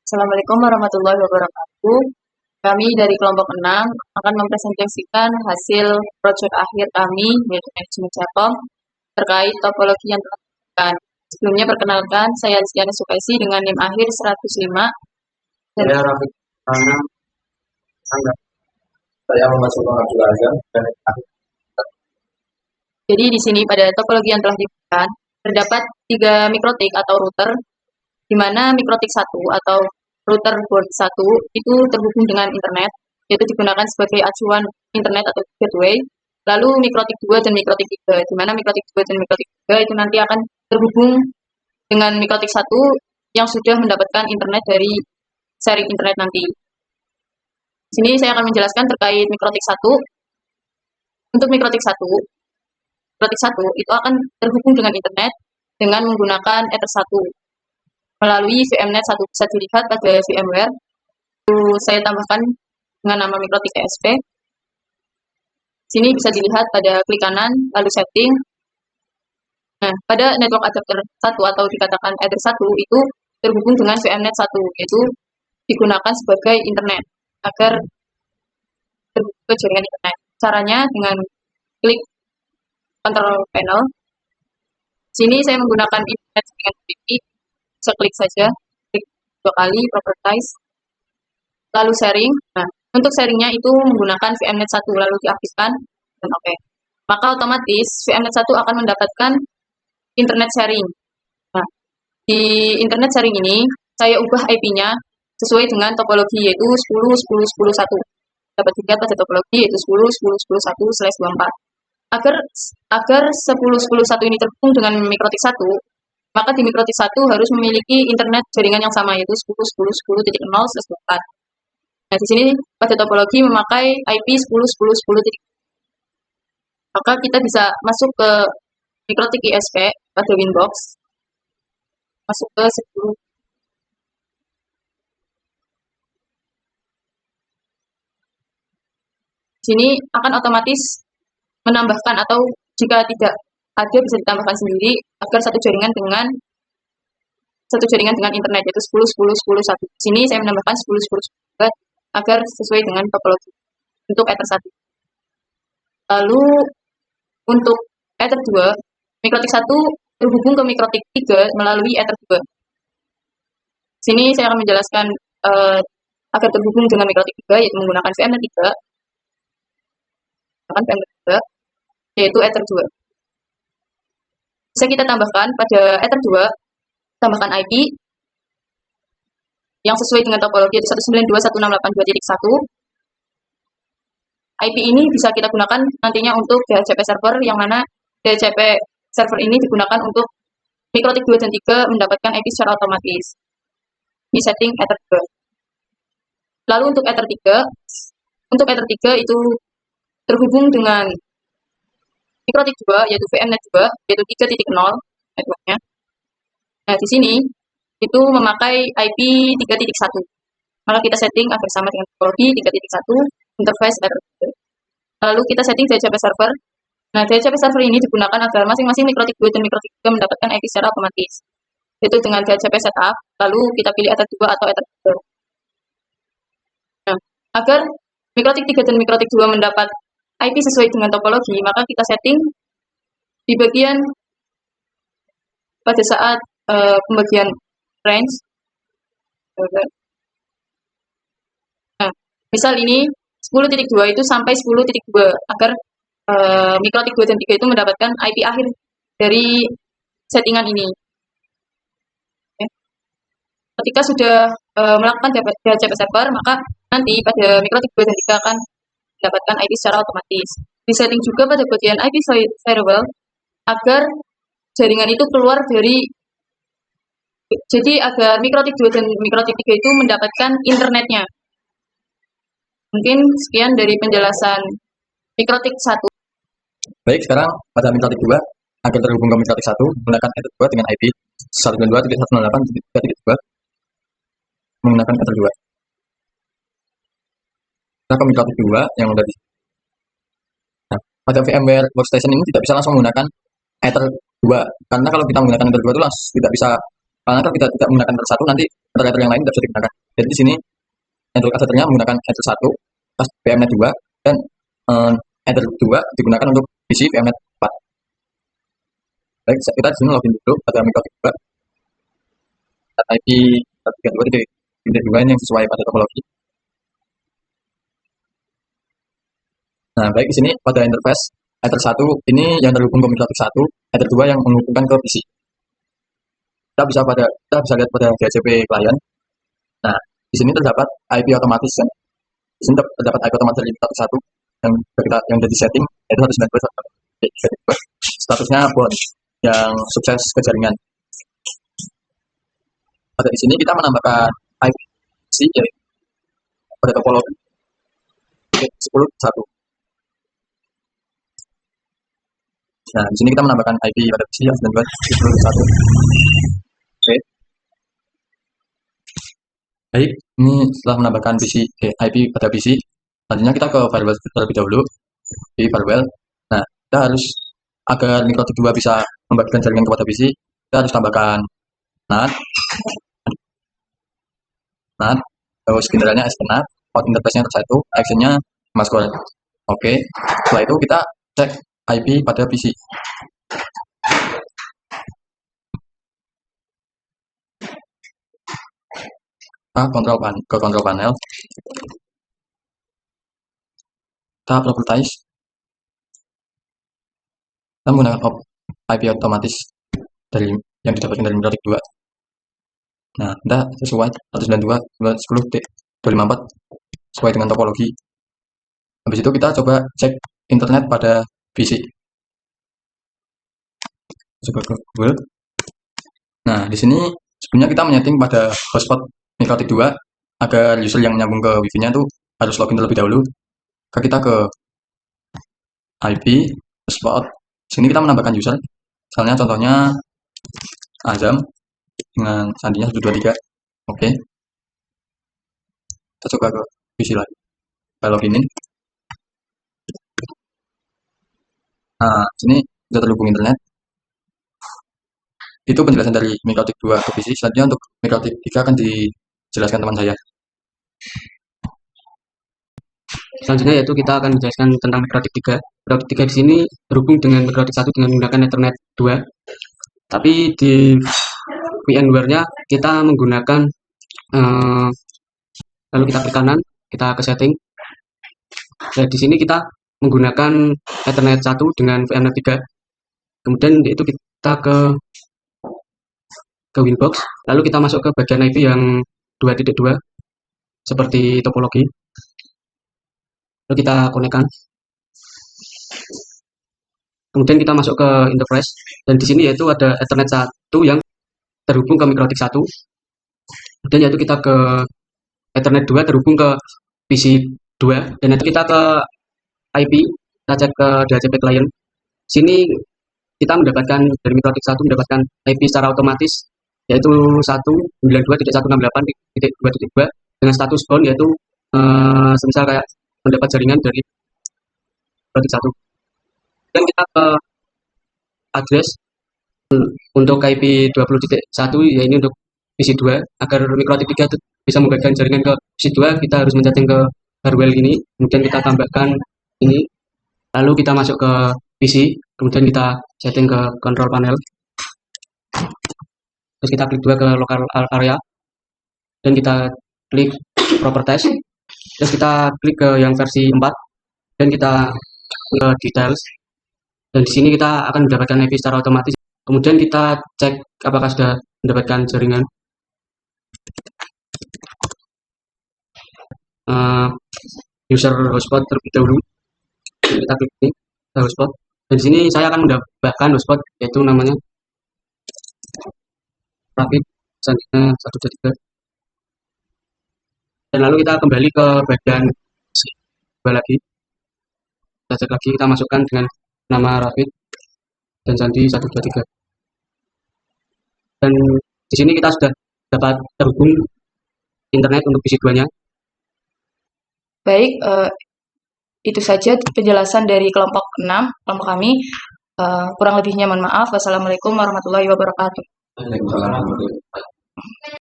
Assalamualaikum warahmatullahi wabarakatuh. Kami dari kelompok 6 akan mempresentasikan hasil proyek akhir kami, yaitu manajemen Jatong, terkait topologi yang telah dilakukan. Sebelumnya perkenalkan, saya Rizkyana Sukaisi dengan NIM akhir 105. Saya Rafiq Rana Sangga. Saya memasukkan Abdul Azam dan akhir. Jadi di sini pada topologi yang telah diberikan, terdapat 3 mikrotik atau router, di mana mikrotik 1 atau router board 1 itu terhubung dengan internet, yaitu digunakan sebagai acuan internet atau gateway. Lalu mikrotik 2 dan mikrotik 3, di mana mikrotik 2 dan mikrotik 3 itu nanti akan terhubung dengan mikrotik 1 yang sudah mendapatkan internet dari sharing internet nanti. Di sini saya akan menjelaskan terkait mikrotik 1. Untuk mikrotik 1 itu akan terhubung dengan internet dengan menggunakan Ether 1 melalui VMnet 1. Bisa dilihat pada VMware. Saya tambahkan dengan nama mikrotik ESP. Sini bisa dilihat pada klik kanan, lalu setting. Nah, pada network adapter 1 atau dikatakan Ether 1 itu terhubung dengan VMnet 1, yaitu digunakan sebagai internet agar terhubung ke jaringan internet. Caranya dengan klik control panel. Sini saya menggunakan internet jaringan VPN. Bisa klik saja, klik 2 kali, properties, lalu sharing. Nah, untuk sharingnya itu menggunakan VMnet 1, lalu diaktifkan, dan oke. Maka otomatis VMnet 1 akan mendapatkan internet sharing. Nah, di internet sharing ini, saya ubah IP-nya sesuai dengan topologi, yaitu 10.10.10.1. Dapat dilihat pada topologi, yaitu 10.10.10.1/24. Agar 10.10.1 ini terhubung dengan mikrotik 1, maka di mikrotik 1 harus memiliki internet jaringan yang sama, yaitu 10.10.10.0/24. Nah, di sini pada topologi memakai IP 10.10.10. Maka kita bisa masuk ke mikrotik ISP pada Winbox, masuk ke 10. Di sini akan otomatis menambahkan, atau jika tidak ada bisa ditambahkan sendiri agar satu jaringan dengan internet, yaitu 10.10.10.1. Di sini saya menambahkan 10.10.10 agar sesuai dengan topologi untuk Ether 1. Lalu untuk Ether 2, mikrotik 1 terhubung ke mikrotik 3 melalui Ether 2. Di sini saya akan menjelaskan agar terhubung dengan mikrotik 3, yaitu menggunakan VMnet 3, yaitu Ether 2. Bisa kita tambahkan pada Ether 2, tambahkan IP yang sesuai dengan topologi, yaitu 192.168.2.1. IP ini bisa kita gunakan nantinya untuk DHCP server, yang mana DHCP server ini digunakan untuk mikrotik 2 dan 3 mendapatkan IP secara otomatis di setting Ether 2. Lalu untuk Ether 3 itu terhubung dengan mikrotik 2, yaitu VMnet 2, yaitu 3.0 networknya. Nah, di sini itu memakai IP 3.1. Maka kita setting agar sama dengan topologi 3.1 interface Ether 2. Lalu kita setting DHCP server. Nah, DHCP server ini digunakan agar masing-masing mikrotik 2 dan mikrotik 3 mendapatkan IP secara otomatis, yaitu dengan DHCP setup, lalu kita pilih Ether 2 atau Ether 3. Nah, agar mikrotik 3 dan mikrotik 2 mendapat IP sesuai dengan topologi, maka kita setting di bagian pada saat pembagian range. Nah, misal ini 10.2 itu sampai 10.2 agar mikrotik 2 dan 3 itu mendapatkan IP akhir dari settingan ini. Oke. Ketika sudah melakukan DHCP server, maka nanti pada mikrotik 2 dan 3 akan mendapatkan IP secara otomatis. Disetting juga pada bagian IP firewall agar jaringan itu keluar dari, jadi agar mikrotik 2 dan mikrotik 3 itu mendapatkan internetnya. Mungkin sekian dari penjelasan mikrotik 1. Baik, sekarang pada mikrotik 2 agar terhubung ke mikrotik 1 menggunakan Ether 2 dengan IP 192.168.3.2 menggunakan Ether 2. Kita ke mikrotik 2 yang udah di. Nah, pada VMware Workstation ini tidak bisa langsung menggunakan Ether 2, karena kalau kita menggunakan Ether 2 itu langsung tidak bisa Karena kan kita tidak menggunakan Ether 1, nanti Ether yang lain tidak bisa digunakan. Jadi di sini network adapternya menggunakan Ether 1 pas VMnet 2 dan Ether 2 digunakan untuk PC VMnet 4. Baik, kita di sini login dulu pada MikroTik 2. IP 132.2 ini yang sesuai pada topologi. Nah, baik di sini pada interface Ether 1 ini yang terhubung ke MikroTik 1, Ether 2 yang menghubungkan ke PC. Kita bisa lihat pada DHCP klien. Nah, di sini terdapat IP otomatis kan. Di sini terdapat IP otomatis dari MikroTik 1 yang sudah disetting yaitu 192. Statusnya bond yang sukses ke jaringan. Pada di sini kita menambahkan IP yaitu pada topologi 10.1. Nah, di sini kita menambahkan IP pada PC yang 10.1. Oke. Baik, ini setelah menambahkan IP pada PC, selanjutnya kita ke firewall terlebih dahulu. Di firewall, nah kita harus agar MikroTik 2 bisa membagikan jaringan kepada PC, kita harus tambahkan NAT, terus generalnya SNAT, port interface-nya tersatu, action-nya maskul. Oke, setelah itu kita cek IP pada PC. Ke control panel. Kita properties. Kita menggunakan IP otomatis dari yang didapatkan dari MikroTik 2. Nah, kita sesuai 192.10.254 sesuai dengan topologi. Habis itu kita coba cek internet pada PC. Coba ke Google. Nah, di sini sebelumnya kita menyeting pada hotspot MikroTik 2 agar user yang nyambung ke wifi-nya itu harus login terlebih dahulu. Kita ke IP hotspot. Sini kita menambahkan user. Misalnya contohnya Azam dengan sandinya 123. Oke. Kita coba ke PC lagi. Kita login. Nah, sini sudah terhubung internet. Itu penjelasan dari MikroTik 2 ke PC. Selanjutnya untuk MikroTik 3 akan dijelaskan teman saya. Selanjutnya yaitu kita akan menjelaskan tentang MikroTik 3. MikroTik 3 di sini terhubung dengan MikroTik 1 dengan menggunakan Ethernet 2. Tapi di VMware-nya kita menggunakan lalu kita klik kanan, kita ke setting. Nah, di sini kita menggunakan Ethernet 1 dengan VMnet 3. Kemudian itu kita ke Winbox, lalu kita masuk ke bagian IP yang 2.2 seperti topologi. Lalu kita konekkan. Kemudian kita masuk ke interface, dan di sini yaitu ada Ethernet 1 yang terhubung ke MikroTik 1. Kemudian yaitu kita ke Ethernet 2 terhubung ke PC 2, dan nanti kita ke IP, kita cek ke DHCP client. Sini kita mendapatkan dari MikroTik 1 mendapatkan IP secara otomatis yaitu 192.168.2.2 dengan status bound yaitu semisal kayak mendapat jaringan dari MikroTik 1. Dan kita ke address untuk IP 20.1 ya ini untuk PC 2. Agar MikroTik 3 bisa membagikan jaringan ke PC 2, kita harus mencetting ke firewall ini, kemudian kita tambahkan ini, lalu kita masuk ke PC, kemudian kita setting ke control panel, terus kita klik 2 ke local area, dan kita klik properties, terus kita klik ke yang versi 4, dan kita ke details, dan di sini kita akan mendapatkan IP secara otomatis. Kemudian kita cek apakah sudah mendapatkan jaringan. User hotspot terlebih dahulu. Kita klik ini, hotspot. Dan di sini saya akan menambahkan hotspot yaitu namanya Rapid selanjutnya 123. Dan lalu kita kembali ke bagian coba lagi. Kita cek lagi, kita masukkan dengan nama Rapid dan sandi 123. Dan di sini kita sudah dapat terhubung internet untuk PC 2-nya. Baik, itu saja penjelasan dari kelompok 6, kelompok kami. Kurang lebihnya mohon maaf. Wassalamualaikum warahmatullahi wabarakatuh. Waalaikumsalam.